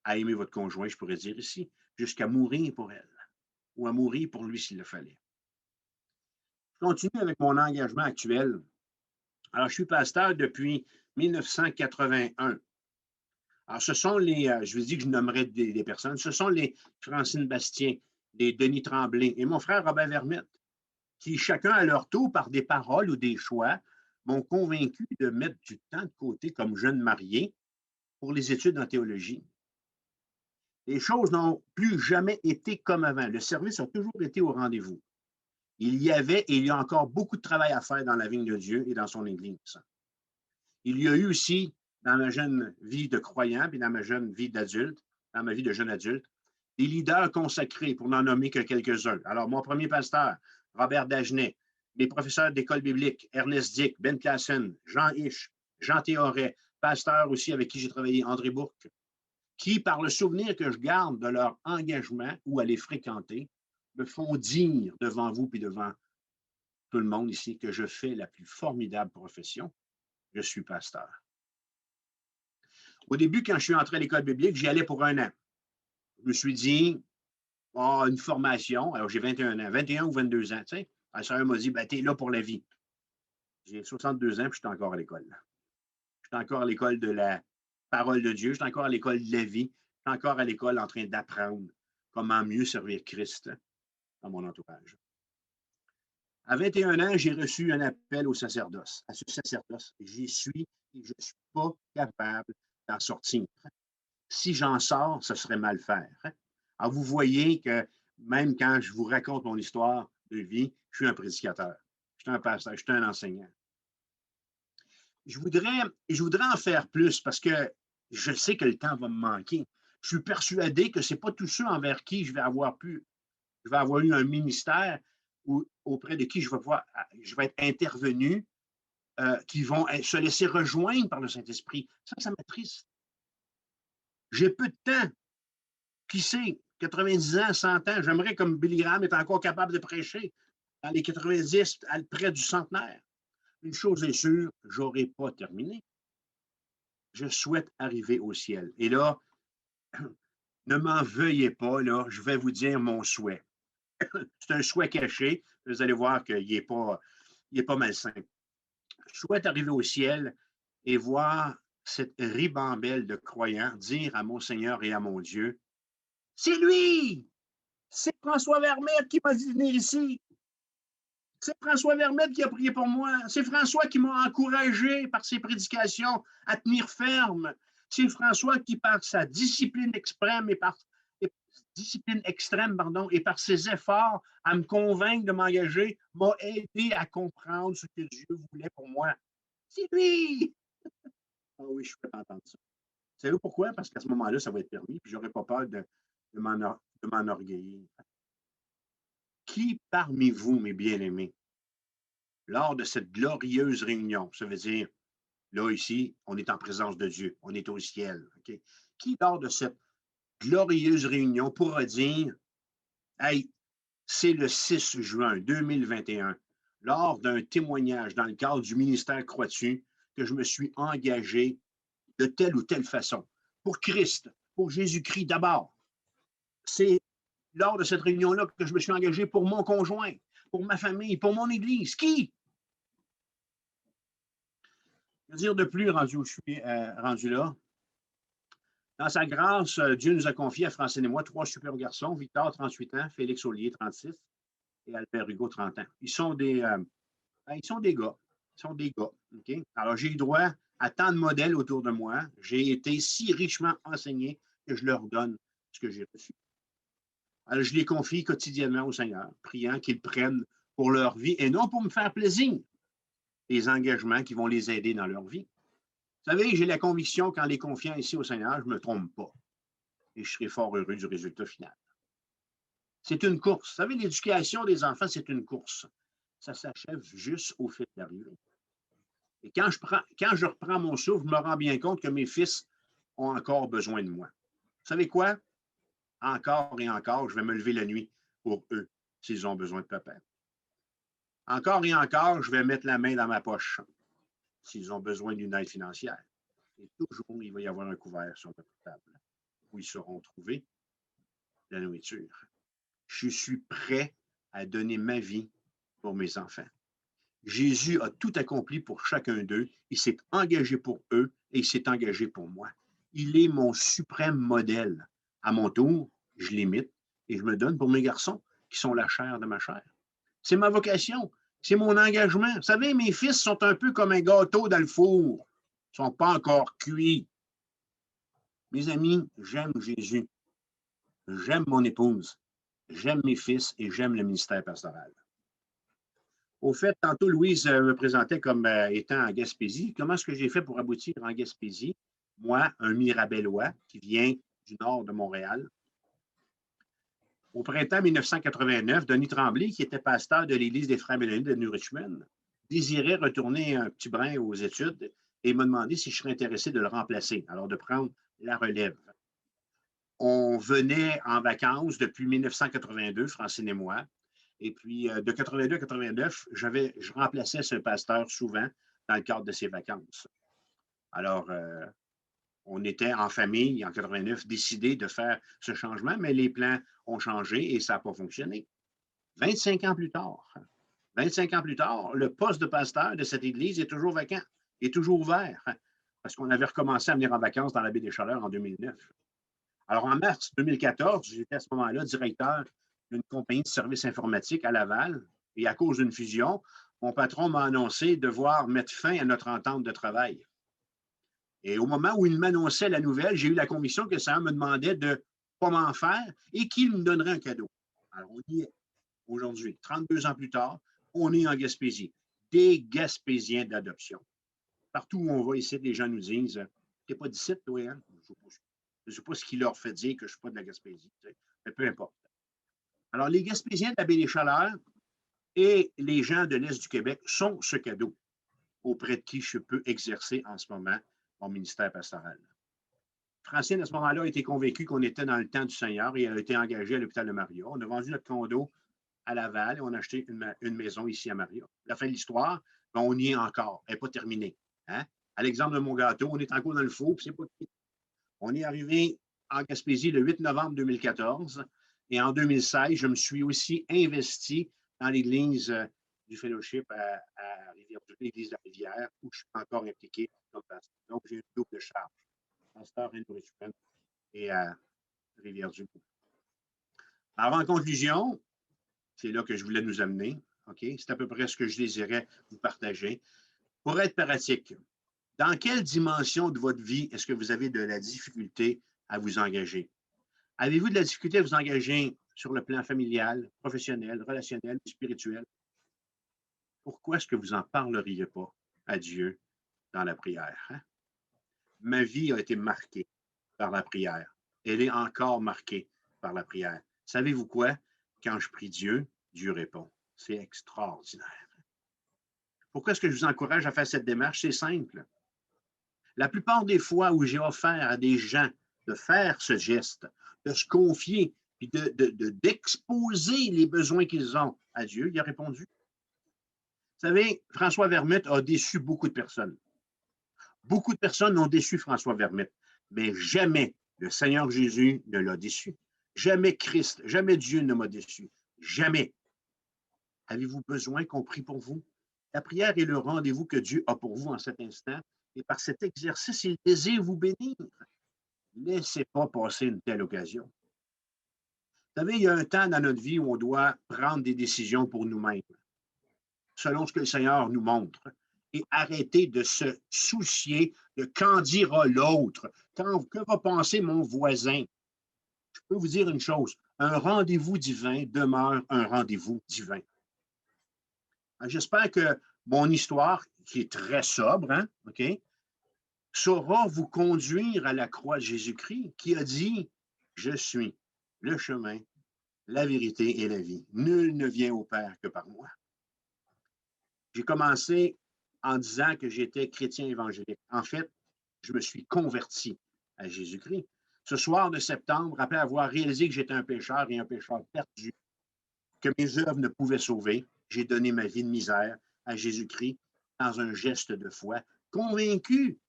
à aimer votre conjoint, je pourrais dire ici, jusqu'à mourir pour elle ou à mourir pour lui s'il le fallait. Je continue avec mon engagement actuel. Alors, je suis pasteur depuis 1981. Alors, ce sont je vous dis que je nommerai des personnes, ce sont les Francine Bastien, les Denis Tremblay et mon frère Robert Vermette, qui, chacun à leur tour, par des paroles ou des choix, m'ont convaincu de mettre du temps de côté comme jeune marié pour les études en théologie. Les choses n'ont plus jamais été comme avant. Le service a toujours été au rendez-vous. Il y avait et il y a encore beaucoup de travail à faire dans la vigne de Dieu et dans son Église. Il y a eu aussi, dans ma jeune vie de croyant, puis dans ma jeune vie d'adulte, dans ma vie de jeune adulte, des leaders consacrés, pour n'en nommer que quelques-uns. Alors, mon premier pasteur, Robert Dagenet, mes professeurs d'école biblique, Ernest Dick, Ben Classen, Jean Hiche, Jean Théoret, pasteur aussi avec qui j'ai travaillé, André Bourque, qui, par le souvenir que je garde de leur engagement ou à les fréquenter, me font dire devant vous puis devant tout le monde ici que je fais la plus formidable profession. Je suis pasteur. Au début, quand je suis entré à l'école biblique, j'y allais pour 1 an. Je me suis dit, oh, une formation. Alors, j'ai 21 ans, 21 ou 22 ans, tu sais. La sœur m'a dit, ben, t'es là pour la vie. J'ai 62 ans, puis je suis encore à l'école. Je suis encore à l'école de la parole de Dieu. Je suis encore à l'école de la vie. Je suis encore à l'école en train d'apprendre comment mieux servir Christ dans mon entourage. À 21 ans, j'ai reçu un appel au sacerdoce. À ce sacerdoce, j'y suis et je ne suis pas capable d'en sortir. Si j'en sors, ce serait mal faire. Alors, vous voyez que même quand je vous raconte mon histoire de vie, je suis un prédicateur, je suis un pasteur, je suis un enseignant. Je voudrais en faire plus parce que je sais que le temps va me manquer. Je suis persuadé que ce n'est pas tous ceux envers qui je vais avoir eu un ministère ou auprès de qui je vais être intervenu, qui vont se laisser rejoindre par le Saint-Esprit. Ça m'attriste. J'ai peu de temps. Qui sait, 90 ans, 100 ans, j'aimerais comme Billy Graham être encore capable de prêcher dans les 90, près du centenaire. Une chose est sûre, je n'aurai pas terminé. Je souhaite arriver au ciel. Et là, ne m'en veuillez pas, là, je vais vous dire mon souhait. C'est un souhait caché. Vous allez voir qu'il n'est pas malsain. Je souhaite arriver au ciel et voir cette ribambelle de croyants dire à mon Seigneur et à mon Dieu, c'est lui! C'est François Vermette qui m'a dit de venir ici. C'est François Vermette qui a prié pour moi. C'est François qui m'a encouragé par ses prédications à tenir ferme. C'est François qui, par sa discipline extrême et par ses efforts à me convaincre de m'engager, m'a aidé à comprendre ce que Dieu voulait pour moi. C'est lui! Ah oui, je suis content d'entendre ça. Vous savez pourquoi? Parce qu'à ce moment-là, ça va être permis, puis je n'aurai pas peur de m'enorgueillir. Qui parmi vous, mes bien-aimés, lors de cette glorieuse réunion, ça veut dire, là, ici, on est en présence de Dieu, on est au ciel, OK? Qui, lors de cette glorieuse réunion, pourra dire, hey, c'est le 6 juin 2021, lors d'un témoignage dans le cadre du ministère Croix-Dessus, que je me suis engagé de telle ou telle façon, pour Christ, pour Jésus-Christ d'abord. C'est lors de cette réunion-là que je me suis engagé pour mon conjoint, pour ma famille, pour mon Église. Qui? Je veux dire de plus, rendu où je suis rendu là. Dans sa grâce, Dieu nous a confié à Francine et moi 3 super garçons, Victor, 38 ans, Félix Ollier, 36, et Albert Hugo, 30 ans. Ils sont des gars. Ils sont des gars. Okay? Alors, j'ai eu droit à tant de modèles autour de moi. J'ai été si richement enseigné que je leur donne ce que j'ai reçu. Alors, je les confie quotidiennement au Seigneur, priant qu'ils prennent pour leur vie et non pour me faire plaisir les engagements qui vont les aider dans leur vie. Vous savez, j'ai la conviction qu'en les confiant ici au Seigneur, je ne me trompe pas et je serai fort heureux du résultat final. C'est une course. Vous savez, l'éducation des enfants, c'est une course. Ça s'achève juste au fil d'arrivée. Et quand je reprends mon souffle, je me rends bien compte que mes fils ont encore besoin de moi. Vous savez quoi? Encore et encore, je vais me lever la nuit pour eux s'ils ont besoin de papa. Encore et encore, je vais mettre la main dans ma poche s'ils ont besoin d'une aide financière. Et toujours, il va y avoir un couvert sur notre table où ils sauront trouver la nourriture. Je suis prêt à donner ma vie pour mes enfants. Jésus a tout accompli pour chacun d'eux. Il s'est engagé pour eux et il s'est engagé pour moi. Il est mon suprême modèle. À mon tour, je l'imite et je me donne pour mes garçons qui sont la chair de ma chair. C'est ma vocation, c'est mon engagement. Vous savez, mes fils sont un peu comme un gâteau dans le four. Ils ne sont pas encore cuits. Mes amis, j'aime Jésus. J'aime mon épouse. J'aime mes fils et j'aime le ministère pastoral. Au fait, tantôt, Louise me présentait comme étant en Gaspésie. Comment est-ce que j'ai fait pour aboutir en Gaspésie? Moi, un Mirabellois qui vient du nord de Montréal. Au printemps 1989, Denis Tremblay, qui était pasteur de l'Église des Frères Mennonites de New Richmond, désirait retourner un petit brin aux études et m'a demandé si je serais intéressé de le remplacer, alors de prendre la relève. On venait en vacances depuis 1982, Francine et moi. Et puis, de 82 à 89, je remplaçais ce pasteur souvent dans le cadre de ses vacances. Alors, on était en famille, en 89, décidé de faire ce changement, mais les plans ont changé et ça n'a pas fonctionné. 25 ans plus tard, 25 ans plus tard, le poste de pasteur de cette église est toujours vacant, est toujours ouvert, parce qu'on avait recommencé à venir en vacances dans la baie des Chaleurs en 2009. Alors, en mars 2014, j'étais à ce moment-là directeur d'une compagnie de services informatiques à Laval. Et à cause d'une fusion, mon patron m'a annoncé devoir mettre fin à notre entente de travail. Et au moment où il m'annonçait la nouvelle, j'ai eu la conviction que ça me demandait de ne pas m'en faire et qu'il me donnerait un cadeau. Alors, on y est aujourd'hui, 32 ans plus tard, on est en Gaspésie. Des Gaspésiens d'adoption. Partout où on va ici, les gens nous disent « T'es pas d'ici, toi, hein? » Je ne sais pas ce qui leur fait dire que je ne suis pas de la Gaspésie, mais peu importe. Alors, les Gaspésiens de la baie des Chaleurs et les gens de l'Est du Québec sont ce cadeau auprès de qui je peux exercer en ce moment mon ministère pastoral. Francine, à ce moment-là, a été convaincue qu'on était dans le temps du Seigneur et elle a été engagée à l'hôpital de Maria. On a vendu notre condo à Laval et on a acheté une maison ici à Maria. La fin de l'histoire, ben, on y est encore. Elle n'est pas terminée. Hein? À l'exemple de mon gâteau, on est encore dans le four, puis c'est pas fini. On est arrivé en Gaspésie le 8 novembre 2014 et en 2016, je me suis aussi investi dans l'église du fellowship à Rivière-du-Loup, l'église de la Rivière, où je suis encore impliqué comme pasteur. Donc, j'ai une double charge, pasteur à New Richmond et à Rivière-du-Loup. Alors, en conclusion, c'est là que je voulais nous amener. OK? C'est à peu près ce que je désirais vous partager. Pour être pratique, dans quelle dimension de votre vie est-ce que vous avez de la difficulté à vous engager? Avez-vous de la difficulté à vous engager sur le plan familial, professionnel, relationnel, spirituel? Pourquoi est-ce que vous n'en parleriez pas à Dieu dans la prière? Hein? Ma vie a été marquée par la prière. Elle est encore marquée par la prière. Savez-vous quoi? Quand je prie Dieu, Dieu répond. C'est extraordinaire. Pourquoi est-ce que je vous encourage à faire cette démarche? C'est simple. La plupart des fois où j'ai offert à des gens de faire ce geste, de se confier, puis d'exposer les besoins qu'ils ont à Dieu, il a répondu. Vous savez, François Vermette a déçu beaucoup de personnes. Beaucoup de personnes ont déçu François Vermette, mais jamais le Seigneur Jésus ne l'a déçu. Jamais Christ, jamais Dieu ne m'a déçu. Jamais. Avez-vous besoin qu'on prie pour vous? La prière est le rendez-vous que Dieu a pour vous en cet instant. Et par cet exercice, il désire vous bénir. Laissez pas passer une telle occasion. Vous savez, il y a un temps dans notre vie où on doit prendre des décisions pour nous-mêmes, selon ce que le Seigneur nous montre, et arrêter de se soucier de qu'en dira l'autre, que va penser mon voisin. Je peux vous dire une chose, un rendez-vous divin demeure un rendez-vous divin. J'espère que mon histoire, qui est très sobre, hein, OK, saura vous conduire à la croix de Jésus-Christ, qui a dit, je suis le chemin, la vérité et la vie. Nul ne vient au Père que par moi. J'ai commencé en disant que j'étais chrétien évangélique. En fait, je me suis converti à Jésus-Christ. Ce soir de septembre, après avoir réalisé que j'étais un pécheur et un pécheur perdu, que mes œuvres ne pouvaient sauver, j'ai donné ma vie de misère à Jésus-Christ dans un geste de foi, convaincu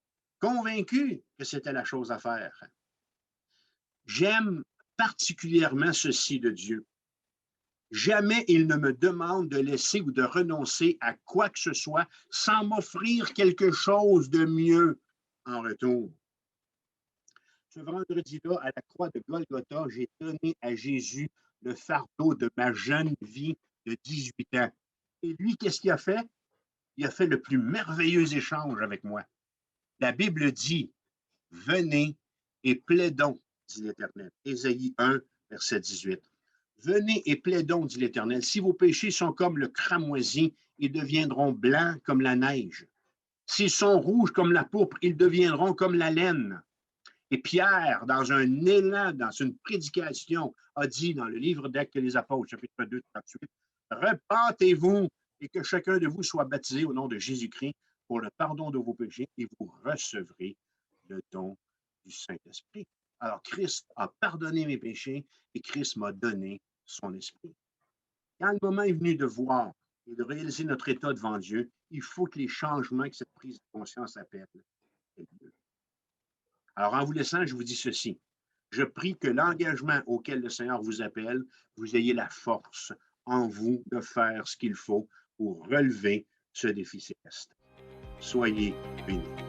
que c'était la chose à faire. J'aime particulièrement ceci de Dieu. Jamais il ne me demande de laisser ou de renoncer à quoi que ce soit sans m'offrir quelque chose de mieux en retour. Ce vendredi-là, à la croix de Golgotha, j'ai donné à Jésus le fardeau de ma jeune vie de 18 ans. Et lui, qu'est-ce qu'il a fait? Il a fait le plus merveilleux échange avec moi. La Bible dit, venez et plaidons, dit l'Éternel. Ésaïe 1, verset 18. Venez et plaidons, dit l'Éternel. Si vos péchés sont comme le cramoisi, ils deviendront blancs comme la neige. S'ils sont rouges comme la pourpre, ils deviendront comme la laine. Et Pierre, dans un élan, dans une prédication, a dit dans le livre d'Actes des Apôtres, chapitre 2, 38, repentez-vous et que chacun de vous soit baptisé au nom de Jésus-Christ pour le pardon de vos péchés et vous recevrez le don du Saint-Esprit. Alors, Christ a pardonné mes péchés et Christ m'a donné son esprit. Quand le moment est venu de voir et de réaliser notre état devant Dieu, il faut que les changements que cette prise de conscience appelle aient lieu. Alors, en vous laissant, je vous dis ceci. Je prie que l'engagement auquel le Seigneur vous appelle, vous ayez la force en vous de faire ce qu'il faut pour relever ce défi céleste. Soyez bénis.